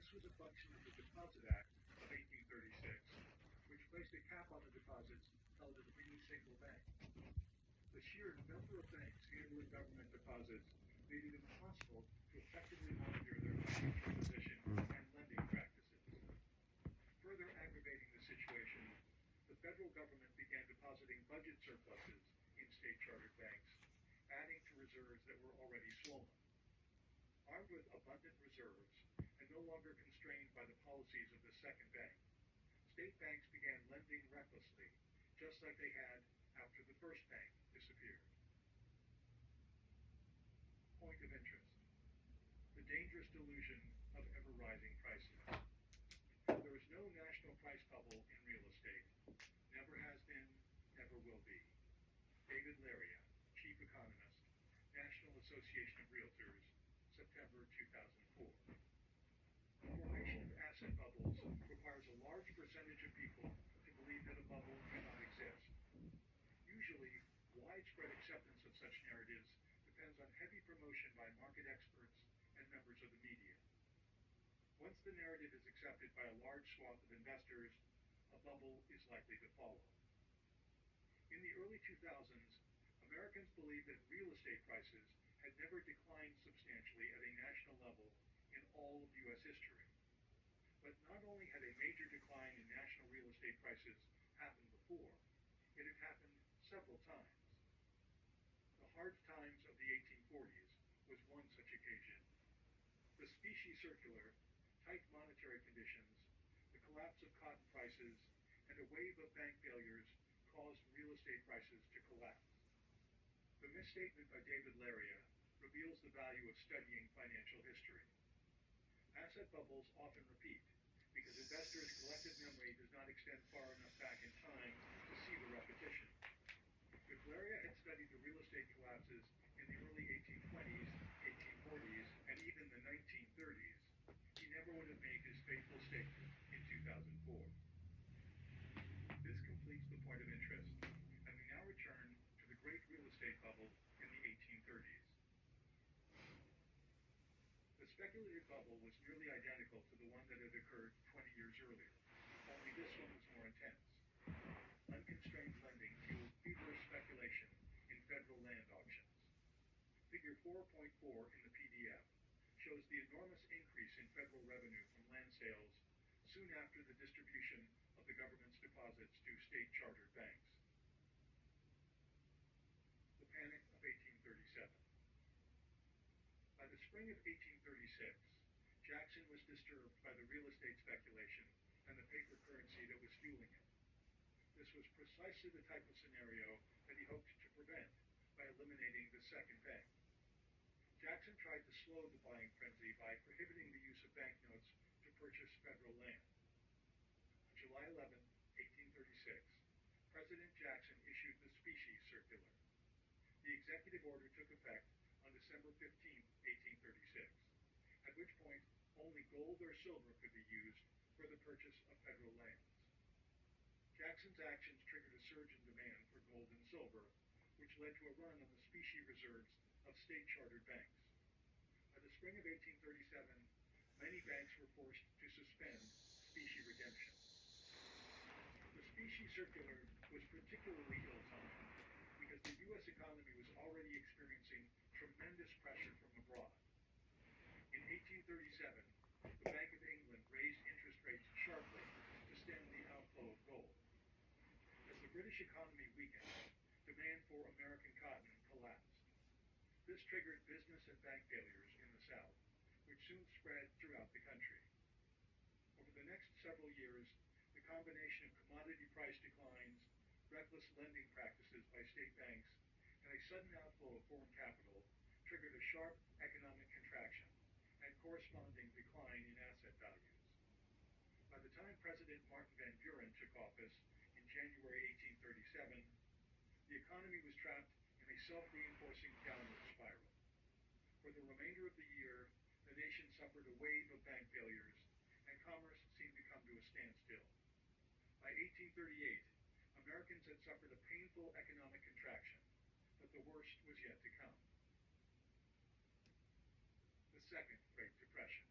This was a function of the Deposit Act of 1836, which placed a cap on the deposits held at any single bank. The sheer number of banks handling government deposits made it impossible to effectively monitor their financial position and lending practices. Further aggravating the situation, the federal government began depositing budget surpluses in state-chartered banks, adding to reserves that were already swollen. Armed with abundant reserves, and no longer constrained by the policies of the second bank, state banks began lending recklessly, just like they had after the first bank disappeared. Point of interest: the dangerous delusion of ever-rising prices. There is no national price bubble in real estate. Never has been, never will be. David Laria, Chief Economist, National Association of Realtors, September 2004. The formation of asset bubbles requires a large percentage of people to believe that a bubble cannot exist. Usually, widespread acceptance of such narratives depends on heavy promotion by market experts and members of the media. Once the narrative is accepted by a large swath of investors, a bubble is likely to follow. In the early 2000s, Americans believed that real estate prices had never declined substantially at a national level in all of U.S. history. But not only had a major decline in national real estate prices happened before, it had happened several times. The hard times of the 1840s was one such occasion. The specie circular, tight monetary conditions, the collapse of cotton prices, and a wave of bank failures caused real estate prices to collapse. The misstatement by David Laria reveals the value of studying financial history. Asset bubbles often repeat because investors' collective memory does not extend far enough back in time to see the repetition. If Laria had studied the real estate collapses in the early 1820s, 1840s, and even the 1930s, he never would have made his fateful statement in 2004. This completes the point of interest, and we now return to the great real estate bubble in the 1830s. The speculative bubble was nearly identical to the one that had occurred 20 years earlier, only this one was more intense. Unconstrained lending fueled feverish speculation in federal land auctions. Figure 4.4 in the PDF shows the enormous increase in federal revenue from land sales soon after the distribution of the government's deposits to state-chartered banks. The Panic of 1837. By the spring of 1836, Jackson was disturbed by the real estate speculation and the paper currency that was fueling it. This was precisely the type of scenario that he hoped to prevent by eliminating the second bank. Jackson tried to slow the buying frenzy by prohibiting the use of banknotes to purchase federal land. On July 11, 1836, President Jackson issued the specie circular. The executive order took effect on December 15, 1836, at which point only gold or silver could be used for the purchase of federal lands. Jackson's actions triggered a surge in demand for gold and silver, which led to a run on the specie reserves of state-chartered banks. By the spring of 1837, many banks were forced to suspend specie redemption. The specie circular was particularly ill-timed because the U.S. economy was already experiencing tremendous pressure from abroad. In 1837, the Bank of England raised interest rates sharply to stem the outflow of gold. As the British economy weakened, demand for American cotton collapsed. This triggered business and bank failures in the South, which soon spread throughout the country. Over the next several years, the combination of commodity price declines, reckless lending practices by state banks, and a sudden outflow of foreign capital triggered a sharp economic contraction and corresponding decline in asset values. By the time President Martin Van Buren took office in January 1837, the economy was trapped in a self-reinforcing downward spiral. For the remainder of the year, the nation suffered a wave of bank failures, and commerce seemed to come to a standstill. By 1838, Americans had suffered a painful economic contraction, but the worst was yet to come. The Second Great Depression.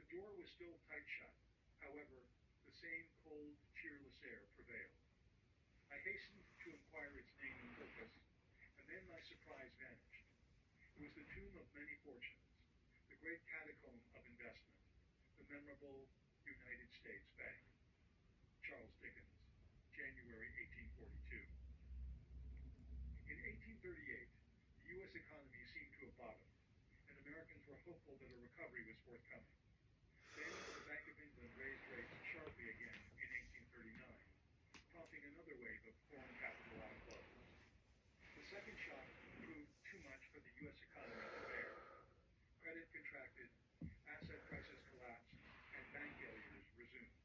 The door was still tight shut. However, the same cold, cheerless air prevailed. I hastened to inquire its name and purpose, and then my surprise vanished. It was the tomb of many fortunes, the great catacomb of investment, the memorable United States Bank. Charles Dickens, January 1842. In 1838, the U.S. economy seemed to have bottomed, and Americans were hopeful that a recovery was forthcoming. Then the Bank of England raised rates sharply again in 1839, prompting another wave of foreign capital outflows. The second shock proved too much for the U.S. economy to bear. Credit contracted, asset prices collapsed, and bank failures resumed.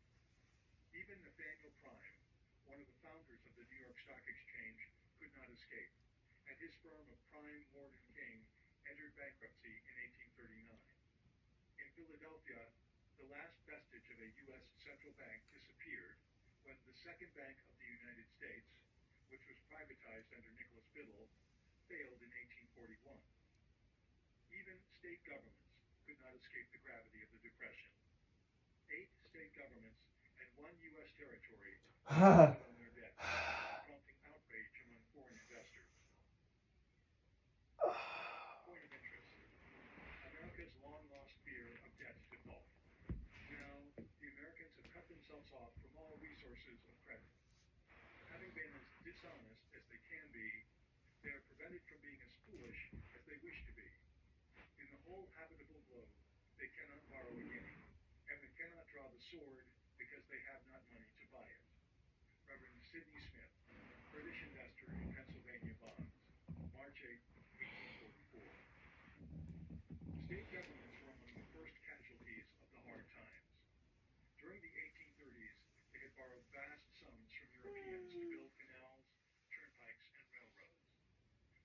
Even Nathaniel Prime, one of the founders of the New York Stock Exchange, could not escape, and his firm of Prime, Morgan King entered bankruptcy in 1839. In Philadelphia, the last vestige of a U.S. central bank disappeared when the Second Bank of the United States, which was privatized under Nicholas Biddle, failed in 1841. Even state governments could not escape the gravity of the Depression. 8 state governments and 1 U.S. territory defaulted on their debts, prompting outrage among foreign investors. Point of interest: America's long-lost fear of debt default. Now, the Americans have cut themselves off from all resources of credit. Having been as dishonest as they can be, they are prevented from being as foolish as they wish to be. In the whole habitable globe, they cannot borrow again, and they cannot draw the sword because they have not money to buy it. Reverend Sidney Smith, British investor in Pennsylvania bonds, March 8, 1844. State governments were among the first casualties of the hard times. During the 1830s, they had borrowed vast sums from Europeans to build canals, turnpikes, and railroads.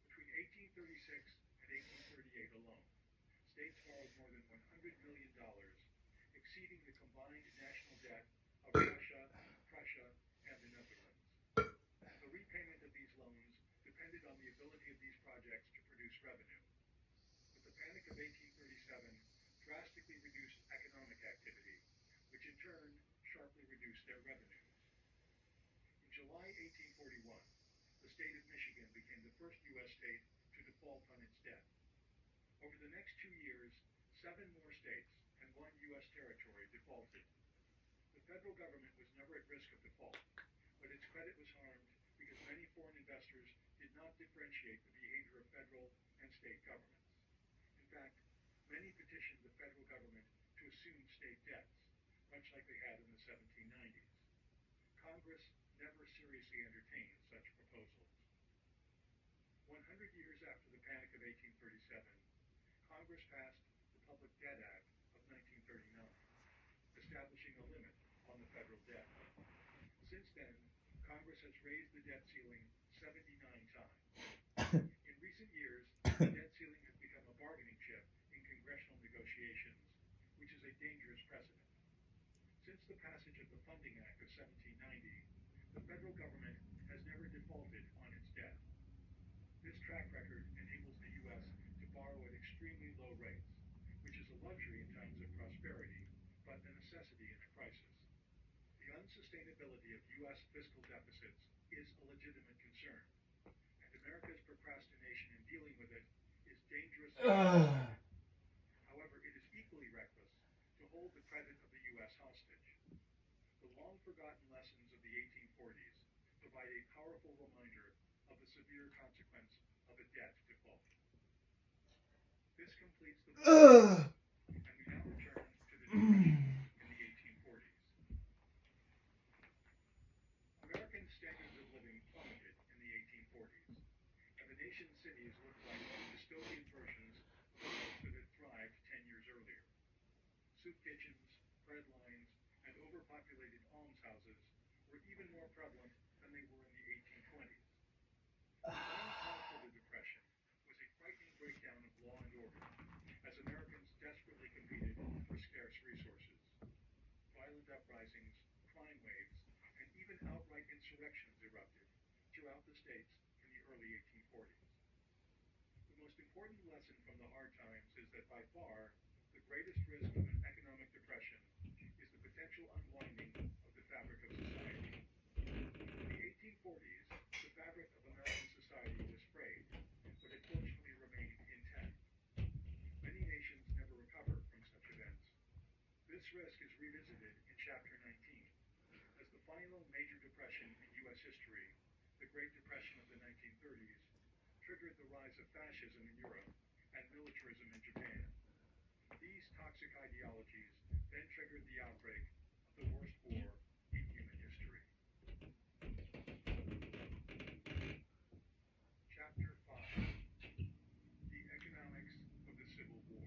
Between 1836 and 1838 alone, states borrowed more than $100 million, exceeding the combined national debt of Russia, Prussia, and the Netherlands. The repayment of these loans depended on the ability of these projects to produce revenue. But the Panic of 1837 drastically reduced economic activity, which in turn sharply reduced their revenues. In July 1841, the state of Michigan became the first U.S. state to default on its debt. Over the next 2 years, 7 more states and 1 U.S. territory defaulted. The federal government was never at risk of default, but its credit was harmed because many foreign investors did not differentiate the behavior of federal and state governments. In fact, many petitioned the federal government to assume state debts, much like they had in the 1790s. Congress never seriously entertained such proposals. 100 years after the Panic of 1837, Congress passed the Public Debt Act of 1939, establishing a limit on the federal debt. Since then, Congress has raised the debt ceiling 79 times. In recent years, the debt ceiling has become a bargaining chip in congressional negotiations, which is a dangerous precedent. Since the passage of the Funding Act of 1790, the federal government has never defaulted on its debt. This track record enables the U.S. to borrow at extremely low rates, which is a luxury in times of prosperity, but a necessity in a crisis. The unsustainability of U.S. fiscal deficits is a legitimate concern, and America's procrastination in dealing with it is dangerous and misguided. However, it is equally reckless to hold the credit of the U.S. hostage. The long-forgotten lessons of the 1840s provide a powerful reminder of the severe consequence of a debt default. This completes the book, and we now return to the Depression in the 1840s. American standards of living plummeted in the 1840s, and the nation's cities looked like dystopian versions of those that had thrived 10 years earlier. Soup kitchens, bread lines, and overpopulated almshouses were even more prevalent than they were in the 1820s. The one cause for the Depression was a frightening breakdown of law and order, as Americans desperately competed for scarce resources. Violent uprisings, crime waves, and even outright insurrections erupted throughout the states in the early 1840s. The most important lesson from the hard times is that by far the greatest risk of an economic depression risk is revisited in Chapter 19, as the final major depression in U.S. history, the Great Depression of the 1930s, triggered the rise of fascism in Europe and militarism in Japan. These toxic ideologies then triggered the outbreak of the worst war in human history. Chapter 5: The Economics of the Civil War.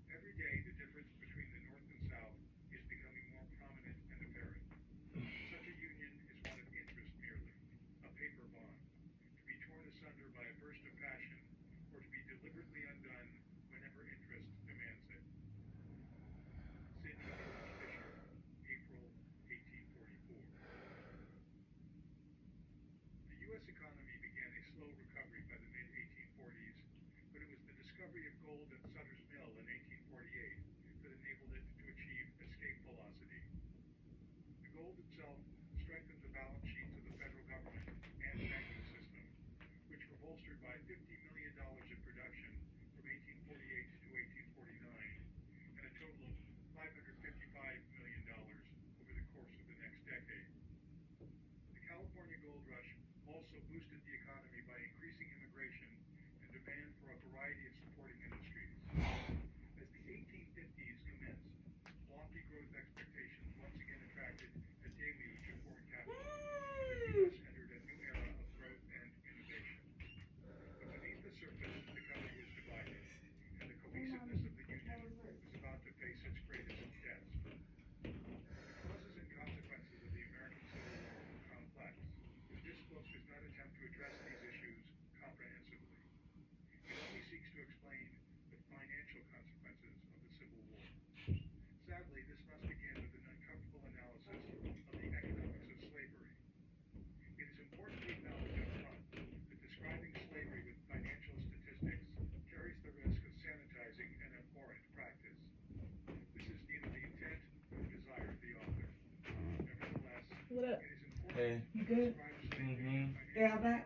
Every day, the difference between the North and South is becoming more prominent and apparent. Such a union is one of interest merely, a paper bond, to be torn asunder by a burst of passion, or to be deliberately undone whenever interest demands it. Sidney George Fisher, April 1844. The U.S. economy began a slow recovery by the mid-1840s, but it was the discovery of gold at Sutter's Mill in 1848 that enabled it to achieve escape velocity. The gold itself strengthened the balance sheets of the federal government and banking system, which were bolstered by $50 million in production from 1848 to 1849, and a total of $555 million over the course of the next decade. The California gold rush also boosted the economy by increasing immigration and demand for a variety of supporting industries. As the 1850s commenced, lofty growth expectations once again attracted a deluge of foreign capital, and the U.S. entered a new era of growth and innovation. But beneath the surface, the country was divided, and the cohesiveness of the Union was about to face its greatest test. The causes and consequences of the American Civil War were complex, but this book does not attempt to address these issues comprehensively. It only seeks to explain the financial consequences of the Civil War. Sadly, this must begin with an uncomfortable analysis of the economics of slavery. It is important to acknowledge up front that describing slavery with financial statistics carries the risk of sanitizing an abhorrent practice. This is neither the intent nor the desire of the author. Nevertheless, What up? it is important Hey. to You good? describe slavery and Yeah, financial back.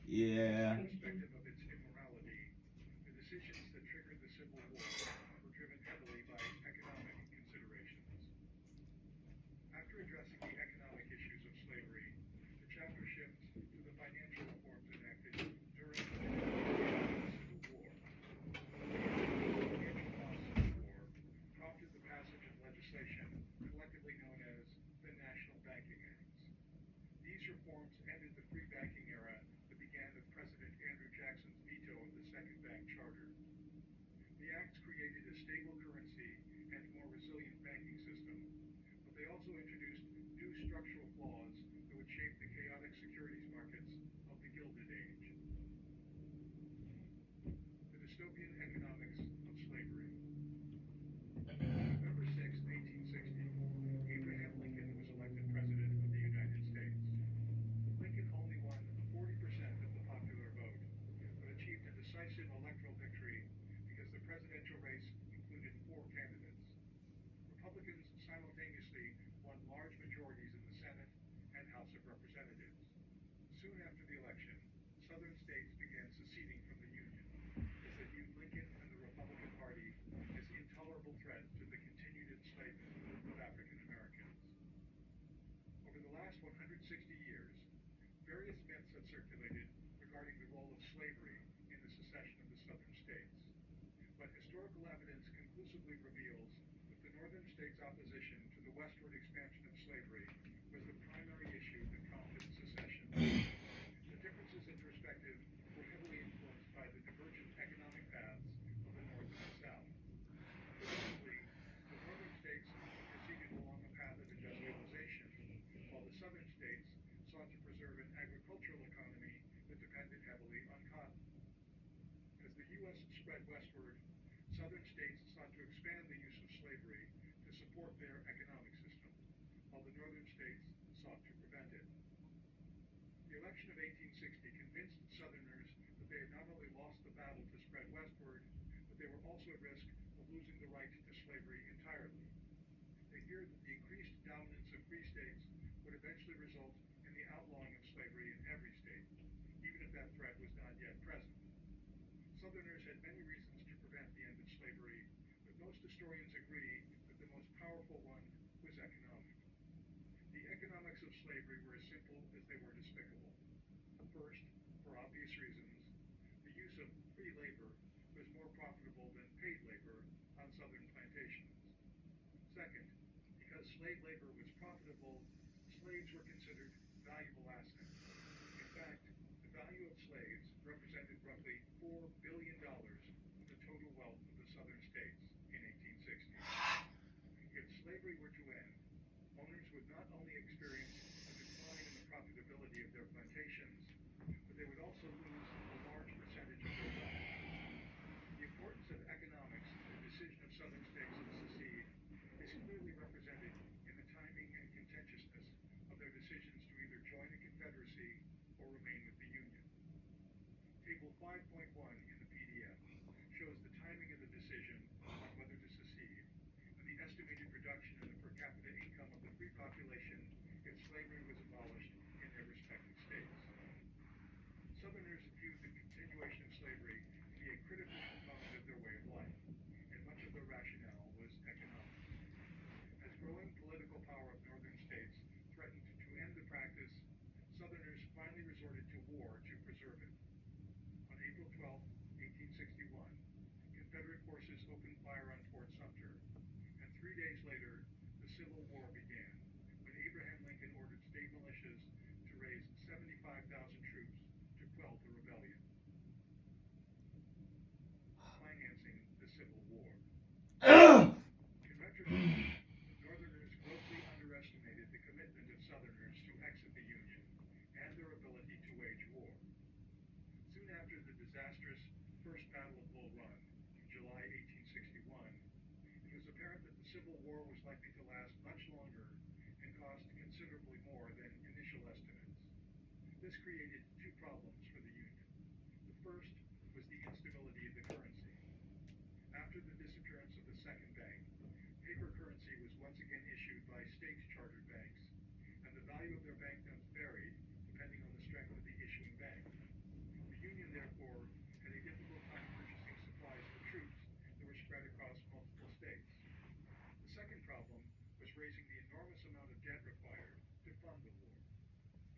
Yeah. irrespective of its immorality. The decisions that triggered the Civil War were driven heavily by economic considerations. After addressing the economic issues of slavery, the chapter shifts to the financial reforms enacted during and after the Civil War. The financial costs of the war prompted the passage of legislation collectively known as the National Banking Acts. These reforms ended the free banking era that began with President Andrew Jackson's veto of the Second Bank Charter. The acts created a stable currency and more resilient banking system, but they also introduced new structural flaws that would shape the chaotic securities markets of the Gilded Age. The dystopian economics of slavery. On November 6, 1860, Abraham Lincoln was elected President of the United States. Lincoln only won 40% of the popular vote, but achieved a decisive electoral victory because the presidential race included 4 candidates. Republicans simultaneously won large majorities in the Senate and House of Representatives. Soon after the election, Southern states began seceding from the Union, as they viewed Lincoln and the Republican Party as intolerable threats to the continued enslavement of African Americans. Over the last 160 years, various myths have circulated regarding the role of slavery in the secession of the Southern states. But historical evidence conclusively reveals that the Northern states' opposition to the westward expansion of slavery was the primary issue that prompted secession. The differences in perspective were heavily influenced by the divergent economic paths of the North and the South. Specifically, the Northern states proceeded along a path of industrialization, while the Southern states sought to preserve an agricultural economy that depended heavily on cotton. As the U.S. spread westward, Southern states sought to expand the use of slavery to support their economic system, while the Northern states sought to prevent it. The election of 1860 convinced Southerners that they had not only lost the battle to spread westward, but they were also at risk of losing the right to slavery entirely. They feared that the increased dominance of free states would eventually result in the outlawing of slavery in every state, even if that threat was not yet present. Southerners had many reasons to prevent the end of slavery, but no Most historians agree that the most powerful one was economic. The economics of slavery were as simple as they were despicable. First, for obvious reasons, the use of free labor was more profitable than paid labor on southern plantations. Second, because slave labor was profitable, slaves were considered valuable assets. In fact, the value of slaves represented roughly $4 billion of the total wealth of the southern states in 1860. If slavery were to end, owners would not only experience a decline in the profitability of their plantations, but they would also lose a large percentage of their wealth. The importance of economics in the decision of southern states to secede is clearly represented in the timing and contentiousness of their decisions to either join the Confederacy or remain with the Union. Table 5.1 in the PDF shows the timing of the decision on whether to secede and the estimated reduction in the per capita income of the free population if slavery was abolished in their respective states. Southerners viewed the continuation of slavery to be a critical component of their way of life, and much of their rationale was economic. As growing political power of northern states threatened to end the practice, Southerners finally resorted to war to preserve it. On April 12, 1861, Confederate forces opened fire on Fort Sumter, and 3 days later, the Civil War began, when Abraham Lincoln ordered state militias to raise 75,000 troops to quell the rebellion. Financing the Civil War. In retrospect, Northerners grossly underestimated the commitment of Southerners to exit the Union and their ability to wage war. Soon after the disastrous First Battle of Bull Run in July 1861, it was apparent that the Civil War was likely to last much longer and cost considerably more than initial estimates. This created two problems for the Union. The first was the instability of the currency. After the disappearance of the second bank, paper currency was once again issued by state-chartered banks, and the value of their banknotes varied depending on the strength of the issuing bank. The Union, therefore, had a difficult time purchasing supplies for troops that were spread across multiple states. The second problem was raising the enormous amount of debt required to fund the war.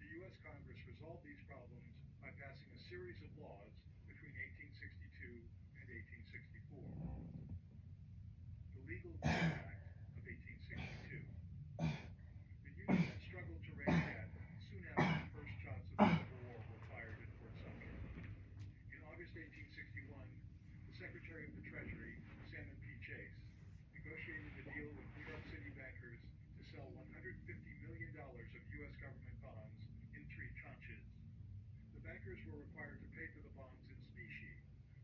The U.S. Congress resolved these problems by passing a series of laws between 1862 and 1864. The Legal Tender Act of 1862. The Union had struggled to raise debt soon after the first shots of the Civil War were fired at Fort Sumter. In August 1861, the Secretary of the Treasury, Salmon P. Chase, negotiated a deal with New York City bankers to sell $150 million of U.S. government bonds in 3 tranches. The bankers were required to pay for the bonds in specie,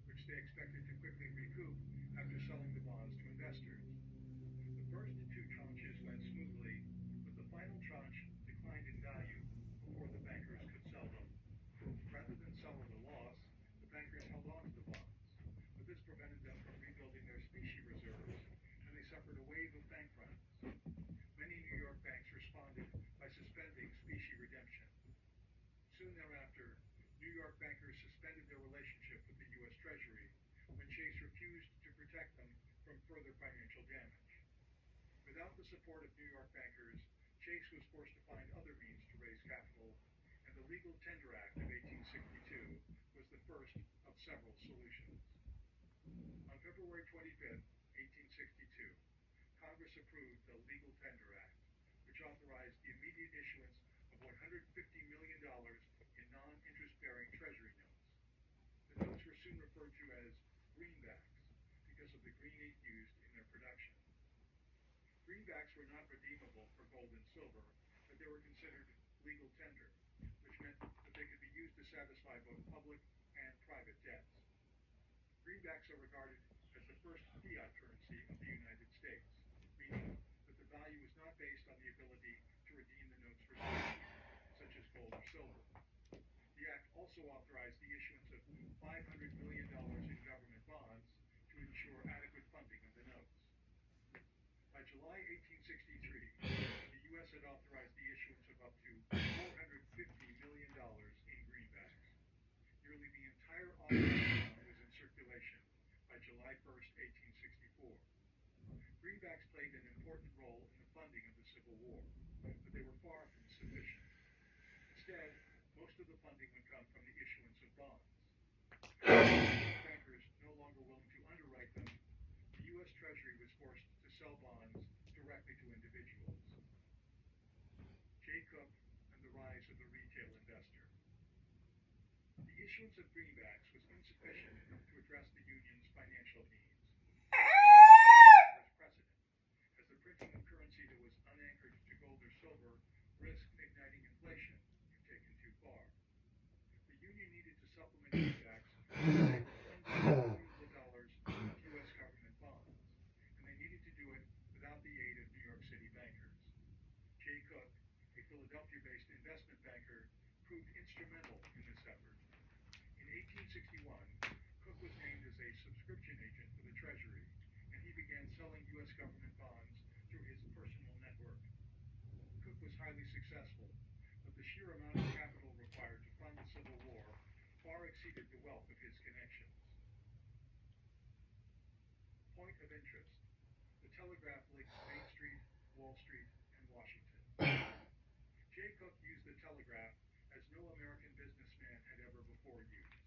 which they expected to quickly recoup after selling the bonds to investors. The first 2 tranches went smoothly, but the final tranche declined in value before the bankers could sell them. Rather than sell at a loss, the bankers held on to the bonds, but this prevented them from rebuilding their specie reserves, and they suffered a wave of bank runs. Many New York banks responded by suspending specie redemption. Soon thereafter, New York bankers suspended their relationship with the U.S. Treasury when Chase refused to protect them from further financial damage. Without the support of New York bankers, Chase was forced to find other means to raise capital, and the Legal Tender Act of 1862 was the first of several solutions. On February 25, 1862, Congress approved the Legal Tender Act, which authorized the immediate issuance of $150 million in non-interest-bearing Treasury notes. The notes were soon referred to as greenbacks because of the green ink used in their production. Greenbacks were not redeemable for gold and silver, but they were considered legal tender, which meant that they could be used to satisfy both public and private debts. Greenbacks are regarded as the first fiat currency of the United States, meaning that the value is not based on the ability to redeem the notes for specie, such as gold or silver. The act also authorized the issuance of $500 million in government bonds to ensure adequate funding of the notes. By July 1863, the U.S. had authorized the issuance of up to $450 million in greenbacks. Nearly the entire authorized amount was in circulation by July 1, 1864. greenbacks played an important role in the funding of the Civil War, but they were far from sufficient. Instead, most of the funding would come from the issuance of bonds. With bankers no longer willing to underwrite them, the U.S. Treasury was forced to sell bonds directly to individuals. Jay Cook and the rise of the retail investor. The issuance of greenbacks was insufficient to address the Union's financial needs. It also followed precedent, as the printing of currency that was unanchored to gold or silver risked igniting inflation if taken too far. The Union needed to supplement greenbacks with hundreds of millions of dollars of U.S. government bonds, and they needed to do it without the aid of New York City bankers. Jay Cook, a Philadelphia-based investment banker, proved instrumental in this effort. In 1861, Cook was named as a subscription agent for the Treasury, and he began selling U.S. government bonds through his personal network. Cook was highly successful, but the sheer amount of capital required to fund the Civil War far exceeded the wealth of his connections. Point of interest: the telegraph links Main Street, Wall Street, and Washington. Jay Cook used the telegraph as no American businessman had ever before used.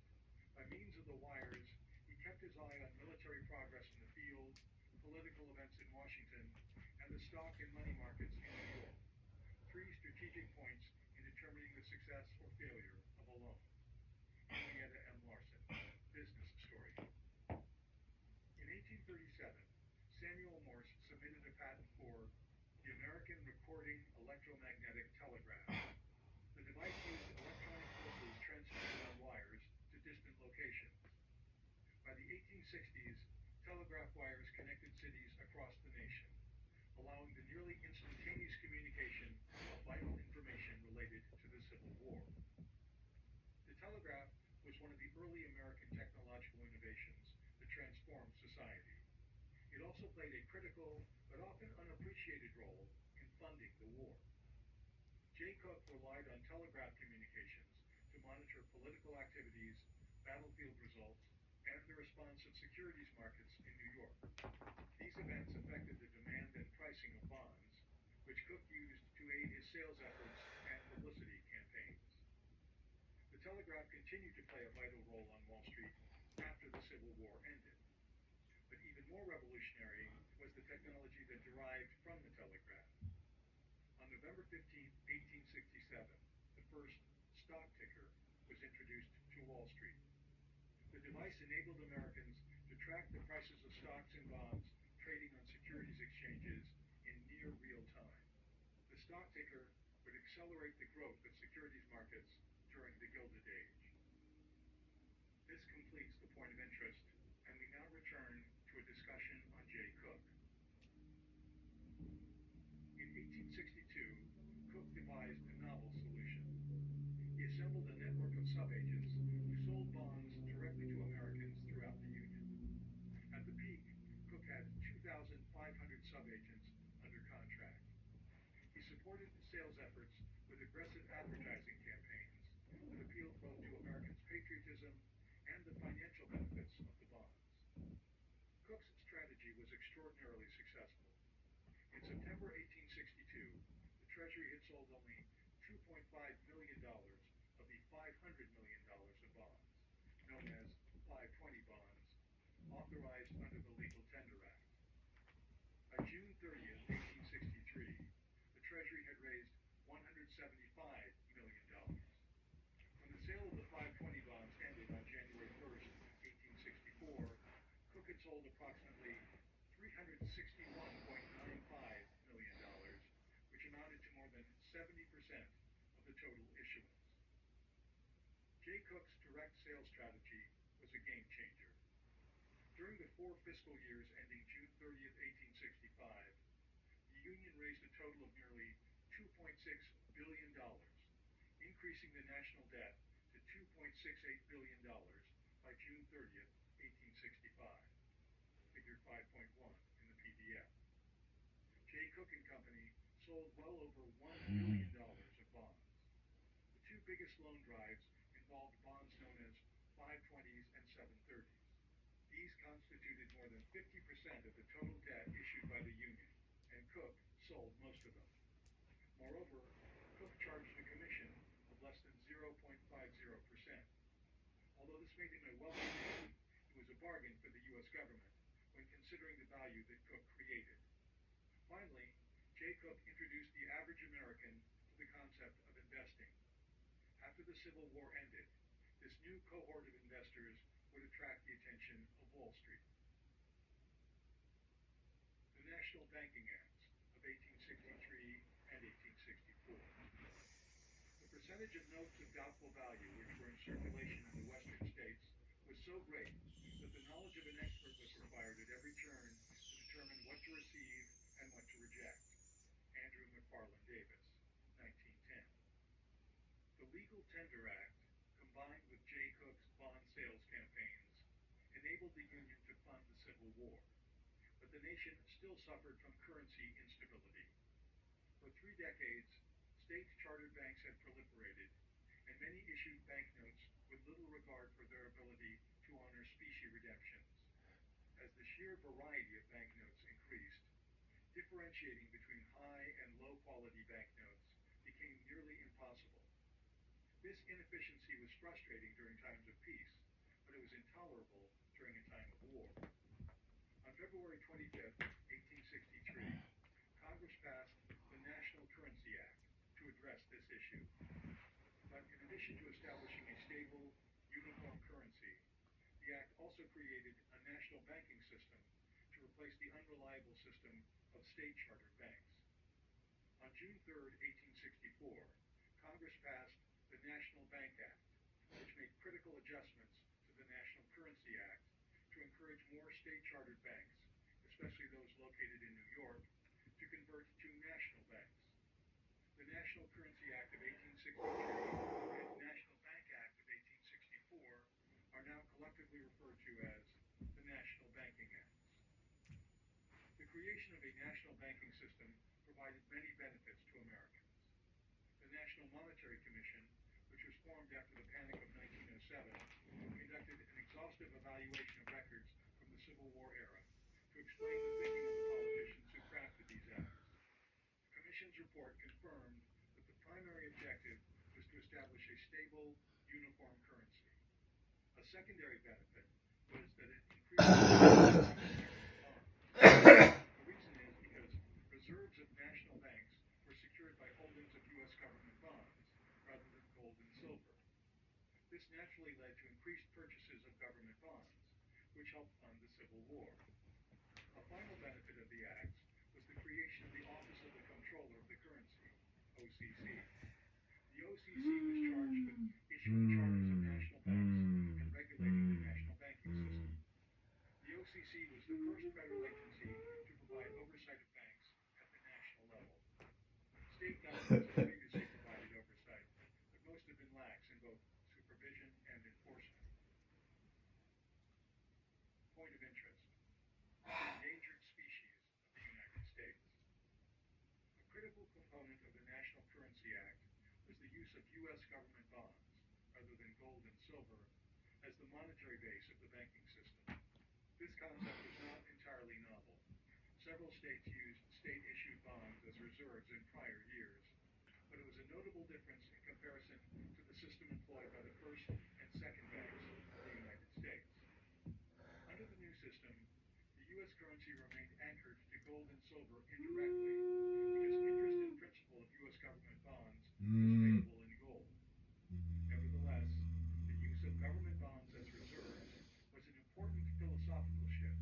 By means of the wires, he kept his eye on military progress in the field, political events in Washington, and the stock and money markets in New York, three strategic points in determining the success or failure of a loan. Henrietta M. Larson, business historian. In 1837, Samuel Morse submitted a patent for the American Recording Electromagnetic Telegraph. The device used electronic pulses transmitted on wires to distant locations. By the 1860s, telegraph wires connected cities across the nation, allowing the nearly instantaneous communication of vital information related to the Civil War. The telegraph was one of the early American technological innovations that transformed society. It also played a critical but often unappreciated role in funding the war. Jay Cook relied on telegraph communications to monitor political activities, battlefield results, and the response of securities markets in New York. These events affected the demand and pricing of bonds, which Cook used to aid his sales efforts and publicity campaigns. The telegraph continued to play a vital role on Wall Street after the Civil War ended. But even more revolutionary was the technology that derived from the telegraph. On November 15, 1867, the first stock ticker was introduced to Wall Street. The device enabled Americans to track the prices of stocks and bonds trading on securities exchanges in near real time. The stock ticker would accelerate the growth of securities markets during the Gilded Age. This completes the point of interest, and we now return to a discussion on Jay Cook. In 1862, Cook devised a novel solution. He assembled a network of subagents who sold bonds directly to Americans throughout the Union. At the peak, Cook had 2,500 subagents under contract. He supported sales efforts with aggressive advertising campaigns that appealed both to Americans' patriotism and the financial benefits of the bonds. Cook's strategy was extraordinarily successful. In September 1862, the Treasury had sold only $2.5 million of the $500 million of bonds, known as 520 bonds, authorized under the Legal Tender Act. By June 30th, 1863, the Treasury had raised $175 million. When the sale of the 520 bonds ended on January 1st, 1864, Cook had sold approximately $361.95 million, which amounted to more than 70% of the total issuance. Jay Cook's direct sales strategy was a game changer. During the 4 fiscal years ending June 30th, 1865, the Union raised a total of nearly $2.6 billion, increasing the national debt to $2.68 billion by June 30th, 1865. Figure 5.1 in the PDF. Jay Cook and Company sold well over $1 billion of bonds. The two biggest loan drives involved bonds known as 520s and 730s. These constituted more than 50% of the total debt issued by the Union, and Cook sold most of them. Moreover, Cook charged a commission of less than 0.50%. Although this made him a wealthy man, it was a bargain for the U.S. government when considering the value that Cook created. Finally, Jay Cook introduced the average American to the concept of investing. After the Civil War ended, this new cohort of investors would attract the attention of Wall Street. The National Banking Acts of 1863 and 1864. The percentage of notes of doubtful value which were in circulation in the western states was so great that the knowledge of an expert was required at every turn to determine what to receive and what to reject. Andrew McFarland Davis, 1910. The Legal Tender Act, combined with Jay Cook's bond sales campaigns, enabled the Union to fund the Civil War, but the nation still suffered from currency instability. For 3 decades, state-chartered banks had proliferated, and many issued banknotes with little regard for their ability to honor specie redemptions. As the sheer variety of banknotes increased, differentiating between high and low-quality banknotes became nearly impossible. This inefficiency was frustrating during times of peace, but it was intolerable during a time of war. On February 25, 1863, Congress passed the National Currency Act to address this issue. But in addition to establishing a stable, uniform currency, the act also created a national banking system to replace the unreliable system of state-chartered banks. On June 3, 1864, Congress passed the National Bank Act, which made critical adjustments to the National Currency Act to encourage more state-chartered banks, especially those located in New York, to convert to national banks. The National Currency Act of 1863 and National Bank Act of 1864 are now collectively referred to as the National Banking Acts. The creation of a national banking system provided many benefits to Americans. The National Monetary Commission, which was formed after the Panic of 1907, conducted an exhaustive evaluation of records from the Civil War era to explain the thinking of the politicians who crafted these acts. The Commission's report confirmed that the primary objective was to establish a stable, uniform currency. A secondary benefit was that it increased the bonds. The reason is because reserves of national banks were secured by holdings of U.S. government bonds rather than gold and silver. This naturally led to increased purchases of government bonds, which helped fund the Civil War. A final benefit of the acts was the creation of the Office of the Comptroller of the Currency, OCC. The OCC was charged with issuing charters of national banks and regulating the national banking system. The OCC was the first federal agency to provide oversight of banks at the national level. State governments had previously provided oversight, but most have been lax in both supervision and enforcement. Point of interest: endangered species of the United States. A critical component of the National Currency Act was the use of U.S. government bonds, rather than gold and silver, as the monetary base of the banking system. This concept was not entirely novel. Several states used state-issued bonds as reserves in prior years, but it was a notable difference in comparison to the system employed by the first and second banks of the United States. Under the new system, the U.S. currency remained anchored to gold and silver indirectly because interest and principal of U.S. government bonds was payable in gold. Nevertheless, the use of government bonds as reserves was an important philosophical shift,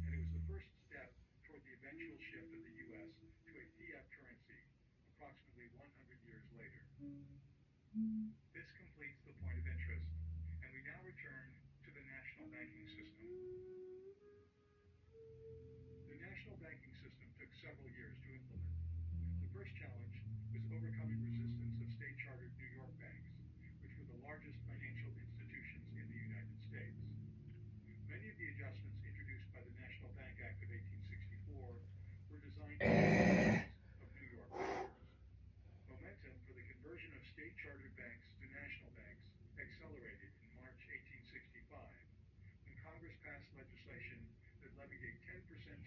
and it was the first step toward the eventual shift of the U.S. to a fiat currency approximately 100 years later. This completes the point of interest, and we now return to the national banking system. The national banking system took several years to implement. The first challenge was overcoming resistance of state-chartered New York banks, which were the largest financial institutions in the United States. Many of the adjustments introduced by the National Bank Act of 1864 were designed to meet the needs of New York bankers. Momentum for the conversion of state-chartered banks to national banks accelerated in March 1865, when Congress Congress passed legislation that levied a 10%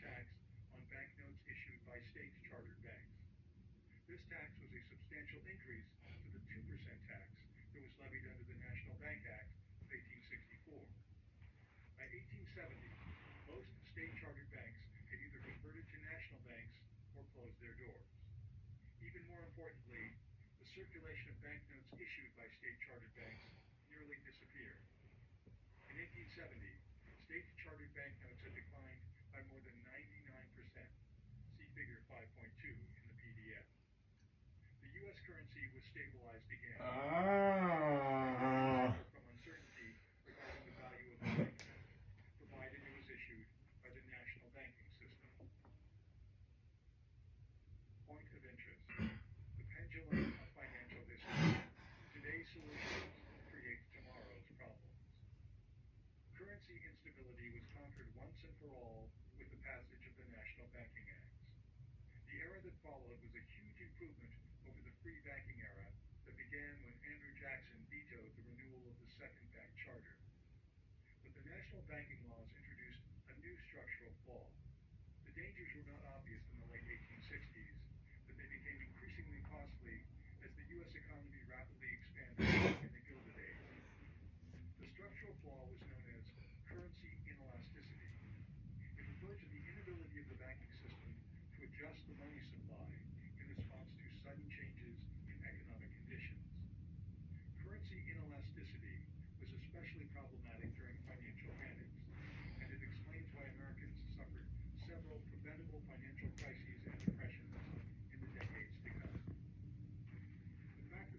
tax on banknotes issued by states chartered banks. This tax was a substantial increase to the 2% tax that was levied under the National Bank Act of 1864. By 1870, most state chartered banks had either converted to national banks or closed their doors. Even more importantly, the circulation of banknotes issued by state chartered banks nearly disappeared. In 1870, state chartered banknotes had declined by more than 99%. See figure 5.2 in the PDF. The U.S. currency was stabilized again. From uncertainty regarding the value of the banknote, provided it was issued by the national banking system. Point of interest. The pendulum of financial history. Today's solutions create tomorrow's problems. Currency instability was conquered once and for all with the passage of the National Banking Acts. The era that followed was a huge improvement over the free banking era that began when Andrew Jackson vetoed the renewal of the Second Bank Charter. But the national banking laws introduced a new structural flaw. The dangers were not obvious in the late 1860s, but they became increasingly costly as the U.S. economy rapidly expanded in the Gilded Age. The structural flaw was known as currency inelasticity. It referred to the inability of the banking system to adjust the money supply